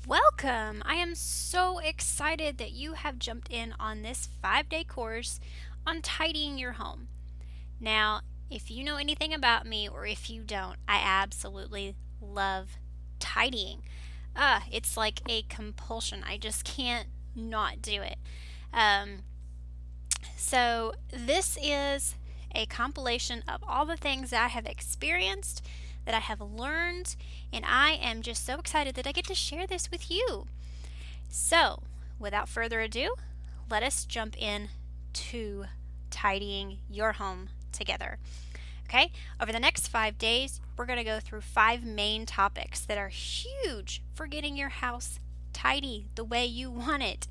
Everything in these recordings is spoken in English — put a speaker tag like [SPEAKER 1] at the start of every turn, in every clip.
[SPEAKER 1] Welcome! I am so excited that you have jumped in on this 5-day course on tidying your home. Now, if you know anything about me or if you don't, I absolutely love tidying. It's like a compulsion. I just can't not do it. Um, this is a compilation of all the things that I have experienced, that I have learned, and I am just so excited that I get to share this with you. So, without further ado, let us jump in to tidying your home together. Okay, over the next 5 days, we're going to go through 5 main topics that are huge for getting your house tidy the way you want it.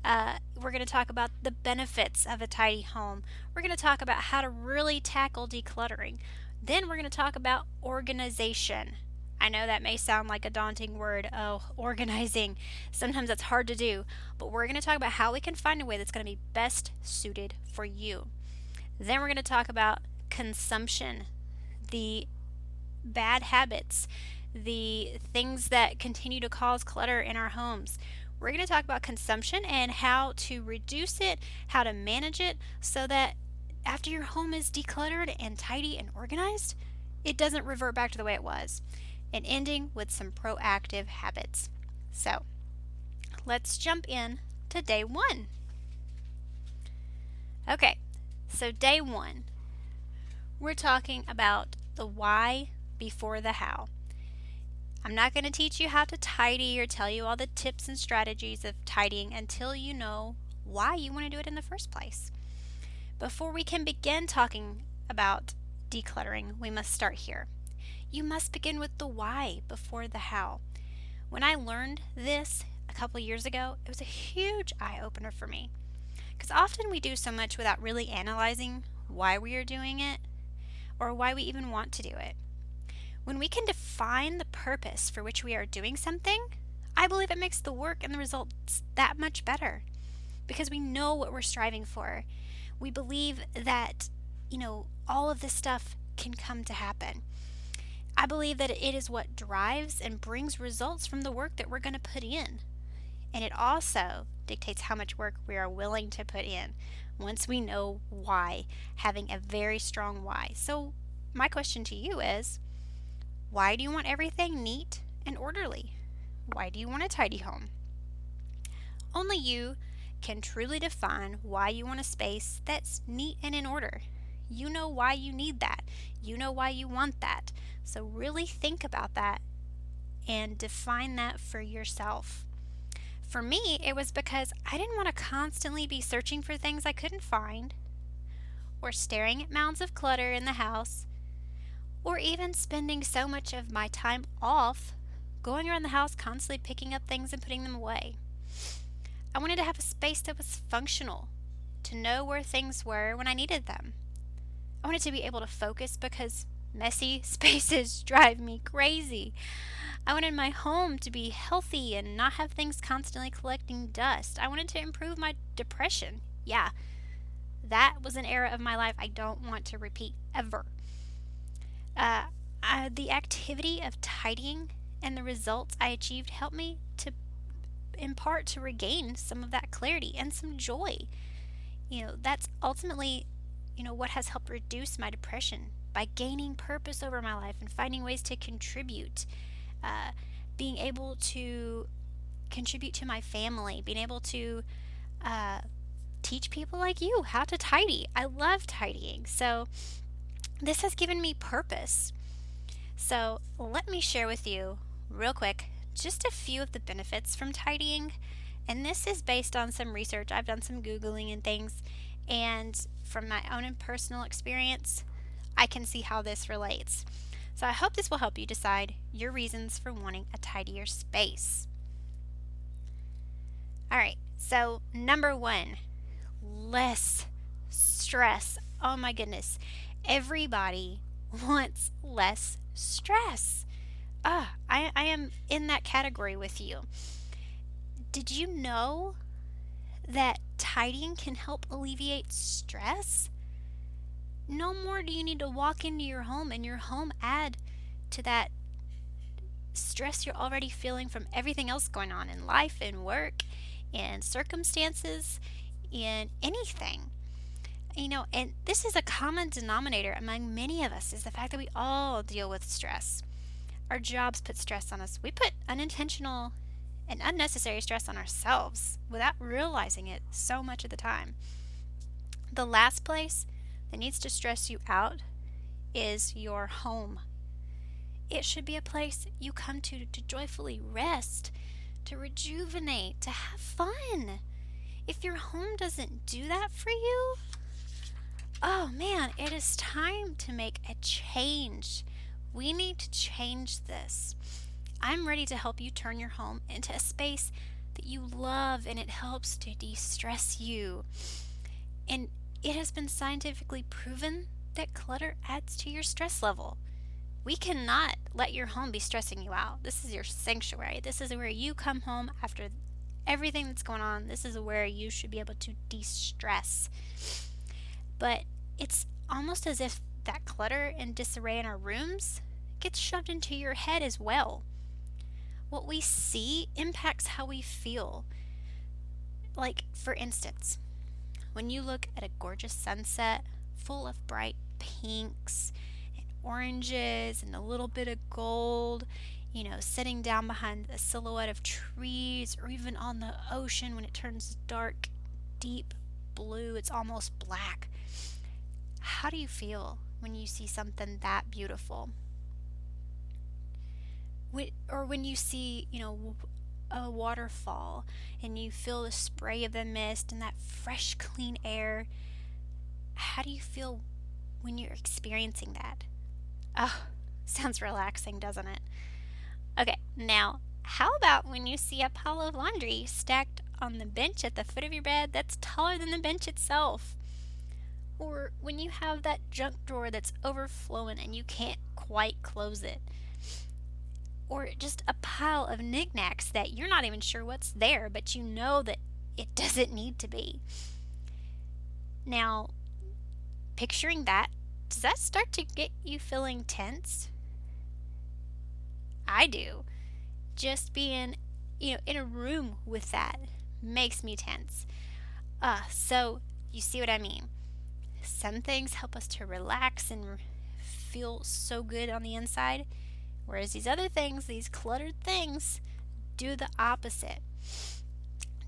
[SPEAKER 1] We're going to talk about the benefits of a tidy home. We're going to talk about how to really tackle decluttering. Then we're going to talk about organization. I know that may sound like a daunting word. Oh, organizing. Sometimes that's hard to do. But we're going to talk about how we can find a way that's going to be best suited for you. Then we're going to talk about consumption, the bad habits, the things that continue to cause clutter in our homes. We're going to talk about consumption and how to reduce it, how to manage it so that after your home is decluttered and tidy and organized, it doesn't revert back to the way it was. And ending with some proactive habits. So, let's jump in to day 1. Okay, so day 1, we're talking about the why before the how. I'm not going to teach you how to tidy or tell you all the tips and strategies of tidying until you know why you want to do it in the first place. Before we can begin talking about decluttering, we must start here. You must begin with the why before the how. When I learned this a couple years ago, it was a huge eye-opener for me. Because often we do so much without really analyzing why we are doing it or why we even want to do it. When we can define the purpose for which we are doing something, I believe it makes the work and the results that much better because we know what we're striving for. We believe that, all of this stuff can come to happen. I believe that it is what drives and brings results from the work that we're going to put in. And it also dictates how much work we are willing to put in once we know why, having a very strong why. So, my question to you is, why do you want everything neat and orderly? Why do you want a tidy home? Only you can truly define why you want a space that's neat and in order. You know why you need that. You know why you want that. So really think about that and define that for yourself. For me, it was because I didn't want to constantly be searching for things I couldn't find, or staring at mounds of clutter in the house, or even spending so much of my time off going around the house constantly picking up things and putting them away. I wanted to have a space that was functional, to know where things were when I needed them. I wanted to be able to focus because messy spaces drive me crazy. I wanted my home to be healthy and not have things constantly collecting dust. I wanted to improve my depression. Yeah, that was an era of my life I don't want to repeat ever. The activity of tidying and the results I achieved helped me to, in part, to regain some of that clarity and some joy. That's ultimately, what has helped reduce my depression by gaining purpose over my life and finding ways to contribute, being able to contribute to my family, being able to teach people like you how to tidy. I love tidying. So this has given me purpose. So let me share with you, real quick, just a few of the benefits from tidying. And this is based on some research. I've done some Googling and things. And from my own and personal experience, I can see how this relates. So I hope this will help you decide your reasons for wanting a tidier space. All right, so number 1, less stress. Oh my goodness. Everybody wants less stress. I am in that category with you. Did you know that tidying can help alleviate stress? No more do you need to walk into your home and your home add to that stress you're already feeling from everything else going on in life and work and circumstances and anything. And this is a common denominator among many of us, is the fact that we all deal with stress. Our jobs put stress on us. We put unintentional and unnecessary stress on ourselves without realizing it so much of the time. The last place that needs to stress you out is your home. It should be a place you come to joyfully rest, to rejuvenate, to have fun. If your home doesn't do that for you, oh man, it is time to make a change. We need to change this. I'm ready to help you turn your home into a space that you love and it helps to de-stress you. And it has been scientifically proven that clutter adds to your stress level. We cannot let your home be stressing you out. This is your sanctuary. This is where you come home after everything that's going on. This is where you should be able to de-stress. But it's almost as if that clutter and disarray in our rooms gets shoved into your head as well. What we see impacts how we feel. Like, for instance, when you look at a gorgeous sunset full of bright pinks and oranges and a little bit of gold, sitting down behind a silhouette of trees, or even on the ocean when it turns dark, deep blue, it's almost black. How do you feel when you see something that beautiful? Or when you see, a waterfall and you feel the spray of the mist and that fresh, clean air. How do you feel when you're experiencing that? Oh, sounds relaxing, doesn't it? Okay, now, how about when you see a pile of laundry stacked on the bench at the foot of your bed that's taller than the bench itself? Or when you have that junk drawer that's overflowing and you can't quite close it? Or just a pile of knickknacks that you're not even sure what's there, but you know that it doesn't need to be. Now, picturing that, does that start to get you feeling tense? I do. Just being, in a room with that makes me tense. So you see what I mean? Some things help us to relax and feel so good on the inside, whereas these other things, these cluttered things, do the opposite.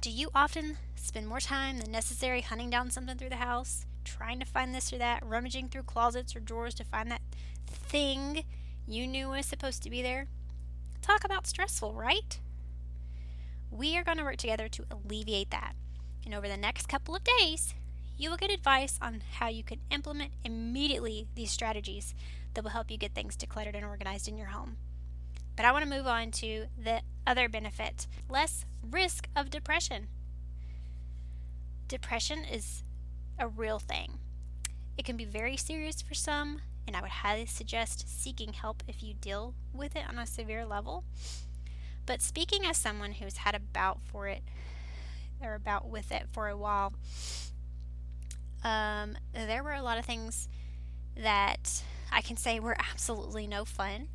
[SPEAKER 1] Do you often spend more time than necessary hunting down something through the house, trying to find this or that, rummaging through closets or drawers to find that thing you knew was supposed to be there? Talk about stressful, right? We are going to work together to alleviate that. And over the next couple of days, you will get advice on how you can implement immediately these strategies that will help you get things decluttered and organized in your home. But I want to move on to the other benefit: less risk of depression. Depression is a real thing. It can be very serious for some, and I would highly suggest seeking help if you deal with it on a severe level. But speaking as someone who's had a bout with it for a while, there were a lot of things that I can say were absolutely no fun.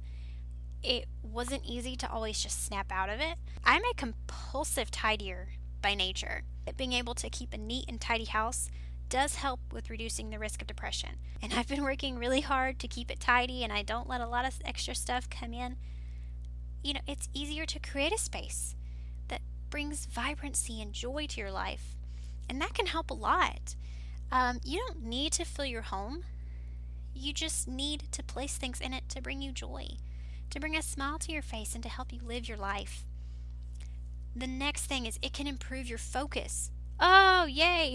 [SPEAKER 1] It wasn't easy to always just snap out of it. I'm a compulsive tidier by nature. Being able to keep a neat and tidy house does help with reducing the risk of depression. And I've been working really hard to keep it tidy, and I don't let a lot of extra stuff come in. It's easier to create a space that brings vibrancy and joy to your life. And that can help a lot. You don't need to fill your home. You just need to place things in it to bring you joy, to bring a smile to your face, and to help you live your life. The next thing is it can improve your focus. Oh, yay!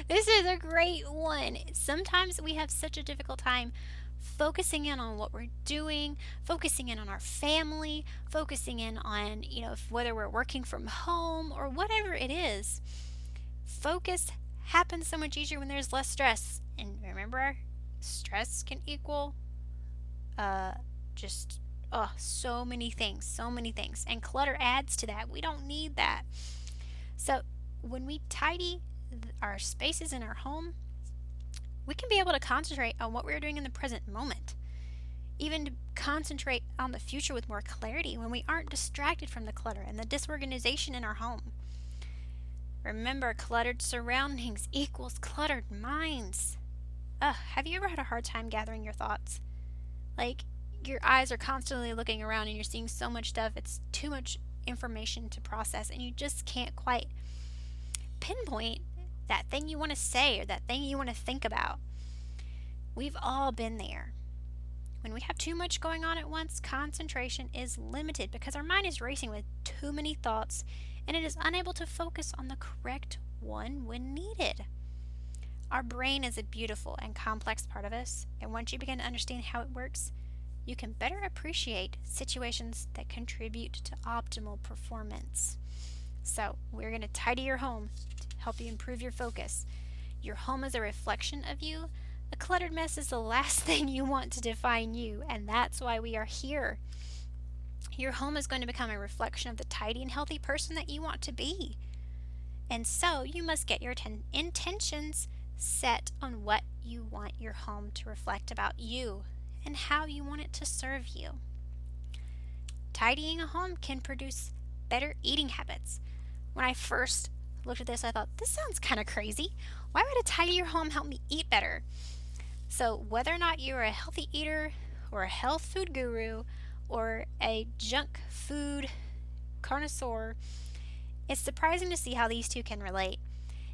[SPEAKER 1] This is a great one. Sometimes we have such a difficult time focusing in on what we're doing, focusing in on our family, focusing in on, whether we're working from home or whatever it is. Focus happens so much easier when there's less stress. And remember, stress can equal so many things. And clutter adds to that. We don't need that. So when we tidy our spaces in our home, we can be able to concentrate on what we're doing in the present moment. even to concentrate on the future with more clarity when we aren't distracted from the clutter and the disorganization in our home. Remember, cluttered surroundings equals cluttered minds. Have you ever had a hard time gathering your thoughts? Like, your eyes are constantly looking around and you're seeing so much stuff, it's too much information to process, and you just can't quite pinpoint that thing you want to say or that thing you want to think about. We've all been there. When we have too much going on at once, concentration is limited because our mind is racing with too many thoughts and it is unable to focus on the correct one when needed. Our brain is a beautiful and complex part of us, and once you begin to understand how it works, you can better appreciate situations that contribute to optimal performance. So, we're going to tidy your home to help you improve your focus. Your home is a reflection of you. A cluttered mess is the last thing you want to define you, and that's why we are here. Your home is going to become a reflection of the tidy and healthy person that you want to be. And so, you must get your intentions set on what you want your home to reflect about you and how you want it to serve you. Tidying a home can produce better eating habits. When I first looked at this, I thought, this sounds kind of crazy. Why would a tidier home help me eat better? So whether or not you're a healthy eater or a health food guru or a junk food connoisseur, it's surprising to see how these two can relate.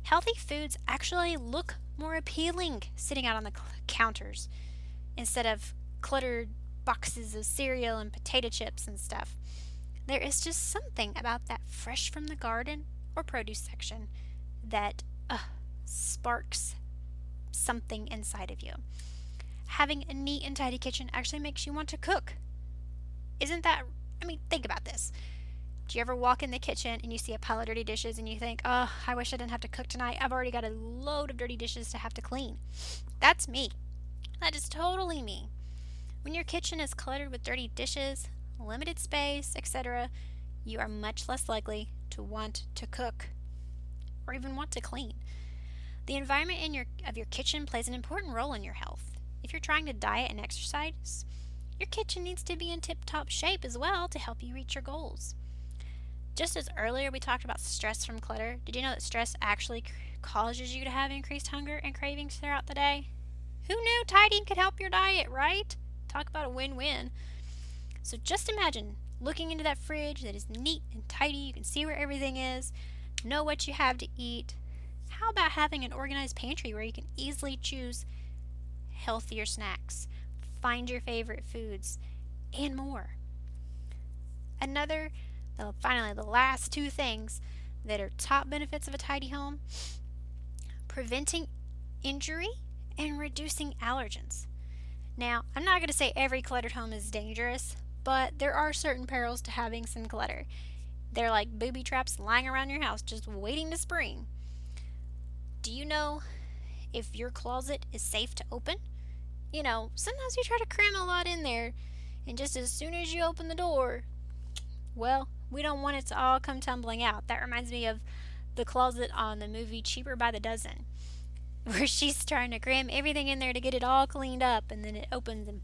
[SPEAKER 1] Healthy foods actually look more appealing sitting out on the counters instead of cluttered boxes of cereal and potato chips and stuff. There is just something about that fresh from the garden or produce section that sparks something inside of you. Having a neat and tidy kitchen actually makes you want to cook. Think about this. Do you ever walk in the kitchen and you see a pile of dirty dishes and you think, oh, I wish I didn't have to cook tonight. I've already got a load of dirty dishes to have to clean. That's me. That is totally me. When your kitchen is cluttered with dirty dishes, limited space, etc., you are much less likely to want to cook or even want to clean. The environment of your kitchen plays an important role in your health. If you're trying to diet and exercise, your kitchen needs to be in tip-top shape as well to help you reach your goals. Just as earlier we talked about stress from clutter, did you know that stress actually causes you to have increased hunger and cravings throughout the day? Who knew tidying could help your diet, right? Talk about a win-win. So just imagine looking into that fridge that is neat and tidy. You can see where everything is, know what you have to eat. How about having an organized pantry where you can easily choose healthier snacks, find your favorite foods, and more? Finally, the last two things that are top benefits of a tidy home: preventing injury and reducing allergens. Now, I'm not going to say every cluttered home is dangerous, but there are certain perils to having some clutter. They're like booby traps lying around your house just waiting to spring. Do you know if your closet is safe to open? Sometimes you try to cram a lot in there, and just as soon as you open the door, well, we don't want it to all come tumbling out. That reminds me of the closet on the movie Cheaper by the Dozen, where she's trying to cram everything in there to get it all cleaned up, and then it opens and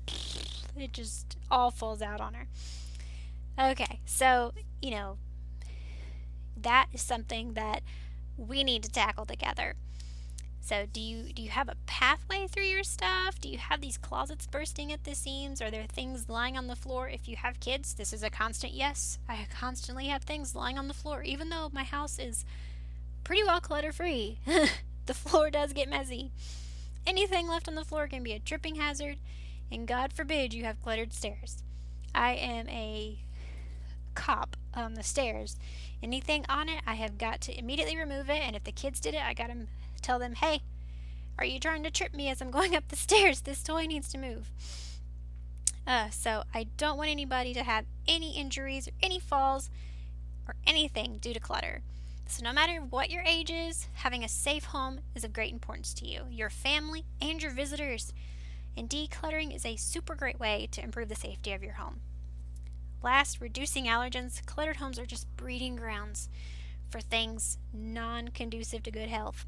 [SPEAKER 1] it just all falls out on her. Okay, so, that is something that we need to tackle together. So do you have a pathway through your stuff? Do you have these closets bursting at the seams? Are there things lying on the floor? If you have kids, this is a constant yes. I constantly have things lying on the floor, even though my house is pretty well clutter-free. The floor does get messy. Anything left on the floor can be a tripping hazard, and God forbid you have cluttered stairs. I am a cop on the stairs. Anything on it, I have got to immediately remove it, and if the kids did it, I got to tell them, hey, are you trying to trip me as I'm going up the stairs? This toy needs to move. So I don't want anybody to have any injuries or any falls or anything due to clutter. So no matter what your age is, having a safe home is of great importance to you, your family, and your visitors. And decluttering is a super great way to improve the safety of your home. Last, reducing allergens. Cluttered homes are just breeding grounds for things non-conducive to good health.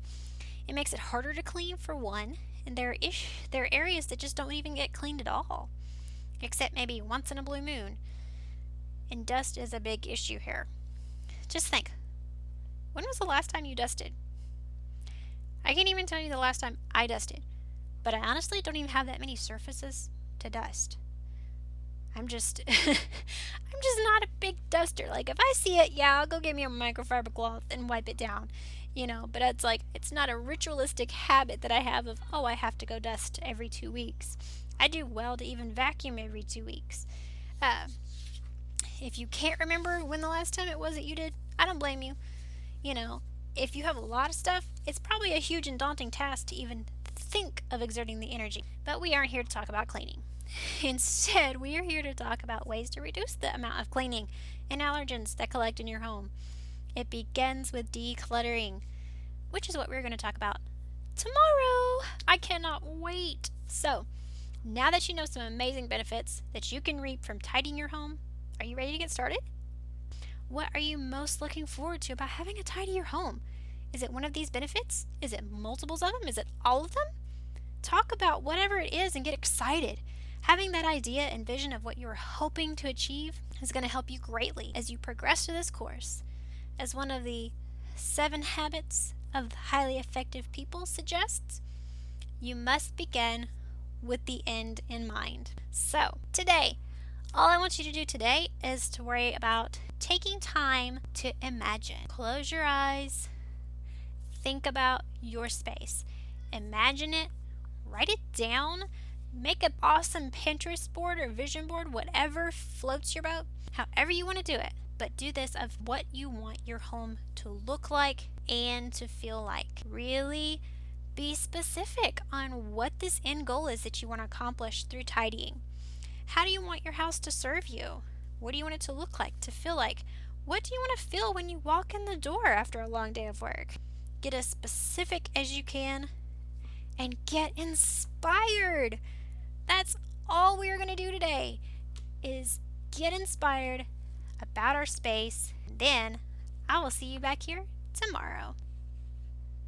[SPEAKER 1] It makes it harder to clean, for one, and there are areas that just don't even get cleaned at all. except maybe once in a blue moon. And dust is a big issue here. Just think, when was the last time you dusted? I can't even tell you the last time I dusted, but I honestly don't even have that many surfaces to dust. I'm just not a big duster. Like, if I see it, yeah, I'll go get me a microfiber cloth and wipe it down, but it's not a ritualistic habit that I have of, oh, I have to go dust every 2 weeks. I do well to even vacuum every 2 weeks. If you can't remember when the last time it was that you did, I don't blame you. If you have a lot of stuff, it's probably a huge and daunting task to even think of exerting the energy. But we aren't here to talk about cleaning. Instead, we are here to talk about ways to reduce the amount of cleaning and allergens that collect in your home. It begins with decluttering, which is what we're going to talk about tomorrow. I cannot wait. So, now that you know some amazing benefits that you can reap from tidying your home, are you ready to get started? What are you most looking forward to about having a tidier home? Is it one of these benefits? Is it multiples of them? Is it all of them? Talk about whatever it is and get excited. Having that idea and vision of what you are hoping to achieve is going to help you greatly as you progress through this course. As one of the 7 habits of highly effective people suggests, you must begin with the end in mind. So, today, all I want you to do today is to worry about taking time to imagine. Close your eyes. Think about your space. Imagine it. Write it down. Make an awesome Pinterest board or vision board, whatever floats your boat, however you want to do it. But do this of what you want your home to look like and to feel like. Really be specific on what this end goal is that you want to accomplish through tidying. How do you want your house to serve you? What do you want it to look like, to feel like? What do you want to feel when you walk in the door after a long day of work? Get as specific as you can and get inspired. That's all we are going to do today is get inspired about our space. And then I will see you back here tomorrow.